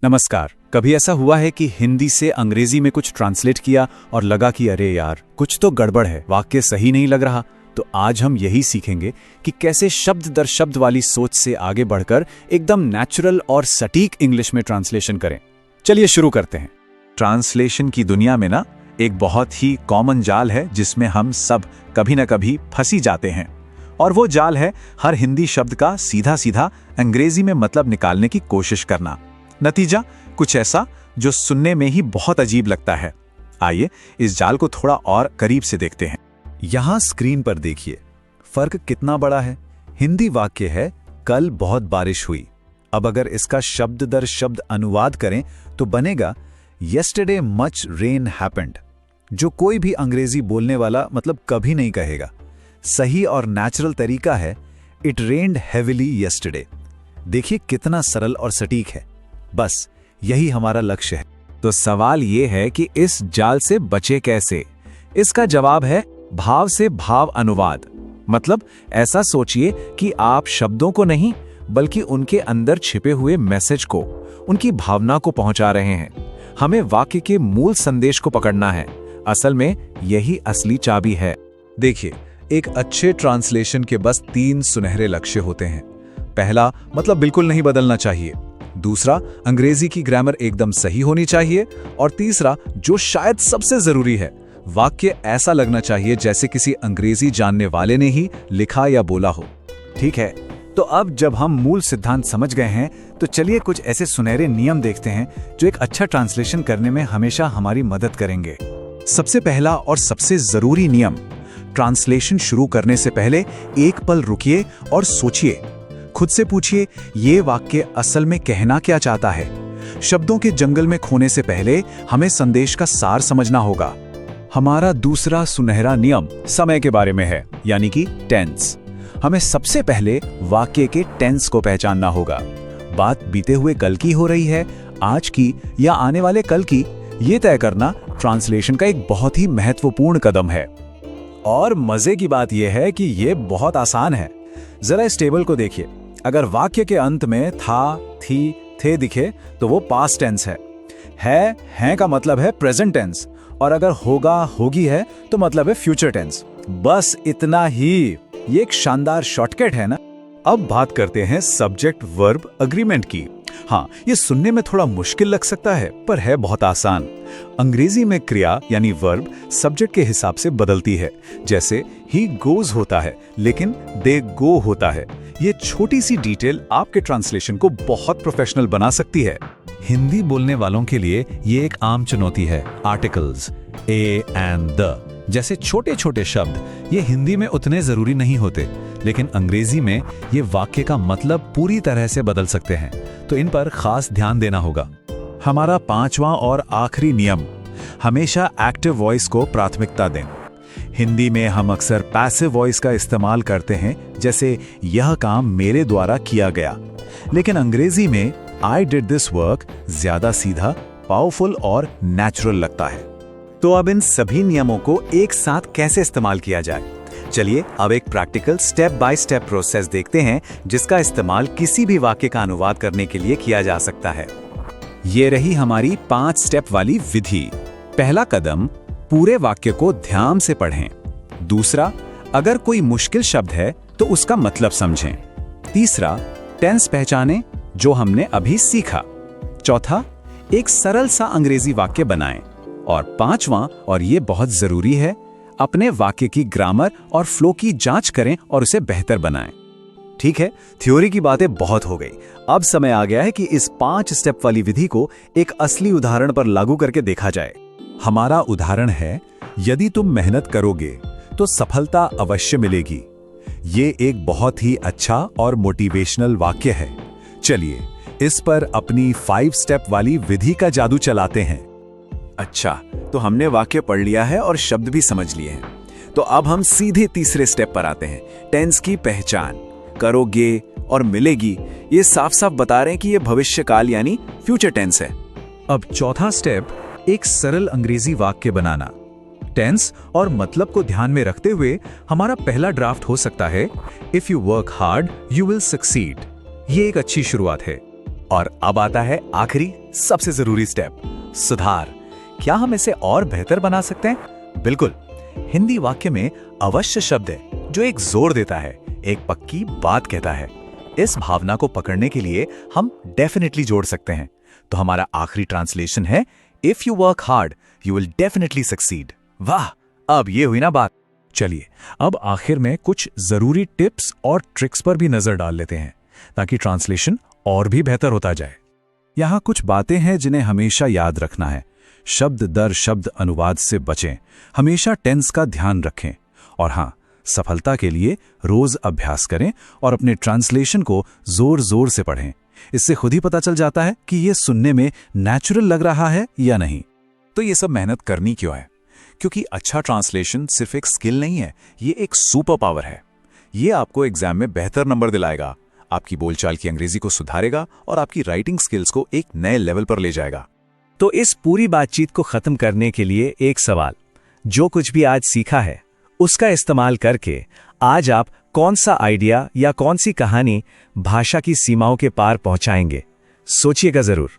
नमस्कार। कभी ऐसा हुआ है कि हिंदी से अंग्रेजी में कुछ ट्रांसलेट किया और लगा कि अरे यार कुछ तो गड़बड़ है, वाक्य सही नहीं लग रहा। तो आज हम यही सीखेंगे कि कैसे शब्द दर शब्द वाली सोच से आगे बढ़कर एकदम नेचुरल और सटीक इंग्लिश में ट्रांसलेशन करें। चलिए शुरू करते हैं। ट्रांसलेशन की दुनिया में ना एक बहुत ही कॉमन जाल है जिसमें हम सब कभी ना कभी फंसी जाते हैं, और वो जाल है हर हिंदी शब्द का सीधा सीधा अंग्रेजी में मतलब निकालने की कोशिश करना। नतीजा कुछ ऐसा जो सुनने में ही बहुत अजीब लगता है। आइए इस जाल को थोड़ा और करीब से देखते हैं। यहां स्क्रीन पर देखिए, फर्क कितना बड़ा है। हिंदी वाक्य है कल बहुत बारिश हुई। अब अगर इसका शब्द दर शब्द अनुवाद करें तो बनेगा येस्टरडे मच रेन हैपेंड, जो कोई भी अंग्रेजी बोलने वाला मतलब कभी नहीं कहेगा। सही और नेचुरल तरीका है इट रेन्ड हेविली येस्टरडे। देखिए कितना सरल और सटीक है। बस यही हमारा लक्ष्य है। तो सवाल ये है कि इस जाल से बचे कैसे। इसका जवाब है भाव से भाव अनुवाद। मतलब ऐसा सोचिए कि आप शब्दों को नहीं बल्कि उनके अंदर छिपे हुए मैसेज को, उनकी भावना को पहुंचा रहे हैं। हमें वाक्य के मूल संदेश को पकड़ना है। असल में यही असली चाबी है। देखिए, एक अच्छे ट्रांसलेशन के बस 3 सुनहरे लक्ष्य होते हैं। पहला, मतलब बिल्कुल नहीं बदलना चाहिए। दूसरा, अंग्रेजी की ग्रामर एकदम सही होनी चाहिए। और तीसरा, जो शायद सबसे जरूरी है, वाक्य ऐसा लगना चाहिए जैसे किसी अंग्रेजी जानने वाले ने ही लिखा या बोला हो। ठीक है, तो अब जब हम मूल सिद्धांत समझ गए हैं तो चलिए कुछ ऐसे सुनहरे नियम देखते हैं जो एक अच्छा ट्रांसलेशन करने में हमेशा हमारी मदद करेंगे। सबसे पहला और सबसे जरूरी नियम, ट्रांसलेशन शुरू करने से पहले एक पल रुकिए और सोचिए। खुद से पूछिए ये वाक्य असल में कहना क्या चाहता है। शब्दों के जंगल में खोने से पहले हमें संदेश का सार समझना होगा। हमारा दूसरा सुनहरा नियम समय के बारे में है, यानी कि टेंस। हमें सबसे पहले वाक्य के टेंस को पहचानना होगा। बात बीते हुए कल की हो रही है, आज की या आने वाले कल की, ये तय करना ट्रांसलेशन का एक बहुत ही महत्वपूर्ण कदम है। और मजे की बात यह है कि ये बहुत आसान है। जरा इस टेबल को देखिए। अगर वाक्य के अंत में था, थी, थे दिखे तो वो पास्ट टेंस है हैं का मतलब है प्रेजेंट टेंस, और अगर होगा, होगी है तो मतलब है फ्यूचर टेंस। बस इतना ही। ये एक शानदार शॉर्टकट है ना। अब बात करते हैं सब्जेक्ट वर्ब अग्रीमेंट की। हाँ, ये सुनने में थोड़ा मुश्किल लग सकता है पर है बहुत आसान। अंग्रेजी में क्रिया यानी वर्ब सब्जेक्ट के हिसाब से बदलती है। जैसे ही गोज होता है लेकिन दे गो होता है। ये छोटी सी डिटेल आपके ट्रांसलेशन को बहुत प्रोफेशनल बना सकती है। हिंदी बोलने वालों के लिए ये एक आम चुनौती है। आर्टिकल्स ए एंड द जैसे छोटे छोटे शब्द ये हिंदी में उतने जरूरी नहीं होते, लेकिन अंग्रेजी में ये वाक्य का मतलब पूरी तरह से बदल सकते हैं। तो इन पर खास ध्यान देना होगा। हमारा 5वां और आखिरी नियम, हमेशा एक्टिव वॉइस को प्राथमिकता दें। हिंदी में हम अक्सर पैसिव वॉइस का इस्तेमाल करते हैं, जैसे यह काम मेरे द्वारा किया गया। लेकिन अंग्रेजी में आई डिड दिस वर्क ज्यादा सीधा, पावरफुल और नेचुरल लगता है। तो अब इन सभी नियमों को एक साथ कैसे इस्तेमाल किया जाए? चलिए अब एक practical step by step process देखते हैं जिसका इस्तेमाल किसी भी वाक्य का अनुवाद करने के लिए किया जा सकता है। ये रही हमारी 5 स्टेप वाली विधि। पहला कदम, पूरे वाक्य को ध्यान से पढ़ें। दूसरा, अगर कोई मुश्किल शब्द है तो उसका मतलब समझें। तीसरा, टेंस पहचानें जो हमने अभी सीखा। चौथा, एक सरल सा अंग्रेजी वाक्य बनाएं। और 5वां, और ये बहुत जरूरी है, अपने वाक्य की ग्रामर और फ्लो की जांच करें और उसे बेहतर बनाएं। ठीक है, थ्योरी की बातें बहुत हो गई। अब समय आ गया है कि इस 5 स्टेप वाली विधि को एक असली उदाहरण पर लागू करके देखा जाए। हमारा उदाहरण है, यदि तुम मेहनत करोगे तो सफलता अवश्य मिलेगी। ये एक बहुत ही अच्छा और मोटिवेशनल वाक्य है। चलिए इस पर अपनी 5 स्टेप वाली विधि का जादू चलाते हैं। अच्छा, तो हमने वाक्य पढ़ लिया है और शब्द भी समझ लिए हैं। तो अब हम सीधे तीसरे स्टेप पर आते हैं, टेंस की पहचान। करोगे और मिलेगी ये साफ साफ बता रहे हैं कि ये भविष्यकाल यानी फ्यूचर टेंस है। अब चौथा स्टेप, एक सरल अंग्रेजी वाक्य बनाना। टेंस और मतलब को ध्यान में रखते हुए हमारा पहला ड्राफ्ट हो सकता है, if you work hard you will succeed. ये एक अच्छी शुरुआत है। और अब आता है आखिरी सबसे जरूरी स्टेप, सुधार। क्या हम इसे और बेहतर बना सकते हैं? बिल्कुल। हिंदी वाक्य में अवश्य शब्द है जो एक जोर देता है, एक पक्की बात कहता है। इस भावना को पकड़ने के लिए हम डेफिनेटली जोड़ सकते हैं। तो हमारा आखिरी ट्रांसलेशन है, if you work hard you will definitely succeed. वाह, अब ये हुई ना बात। चलिए अब आखिर में कुछ जरूरी टिप्स और ट्रिक्स पर भी नजर डाल लेते हैं ताकि ट्रांसलेशन और भी बेहतर होता जाए। यहाँ कुछ बातें हैं जिन्हें हमेशा याद रखना है। शब्द दर शब्द अनुवाद से बचें, हमेशा टेंस का ध्यान रखें, और हाँ, सफलता के लिए रोज अभ्यास करें और अपने ट्रांसलेशन को जोर जोर से पढ़ें। इससे खुद ही पता चल जाता है कि ये सुनने में नेचुरल लग रहा है या नहीं। तो ये सब मेहनत करनी क्यों है? क्योंकि अच्छा ट्रांसलेशन सिर्फ एक स्किल नहीं है, ये एक सुपर पावर है। ये आपको एग्जाम में बेहतर नंबर दिलाएगा, आपकी बोलचाल की अंग्रेजी को सुधारेगा और आपकी राइटिंग स्किल्स को एक नए लेवल पर ले जाएगा। तो इस पूरी बातचीत को खत्म करने के लिए एक सवाल, जो कुछ भी आज सीखा है उसका इस्तेमाल करके आज आप कौन सा आइडिया या कौन सी कहानी भाषा की सीमाओं के पार पहुंचाएंगे? सोचिएगा जरूर।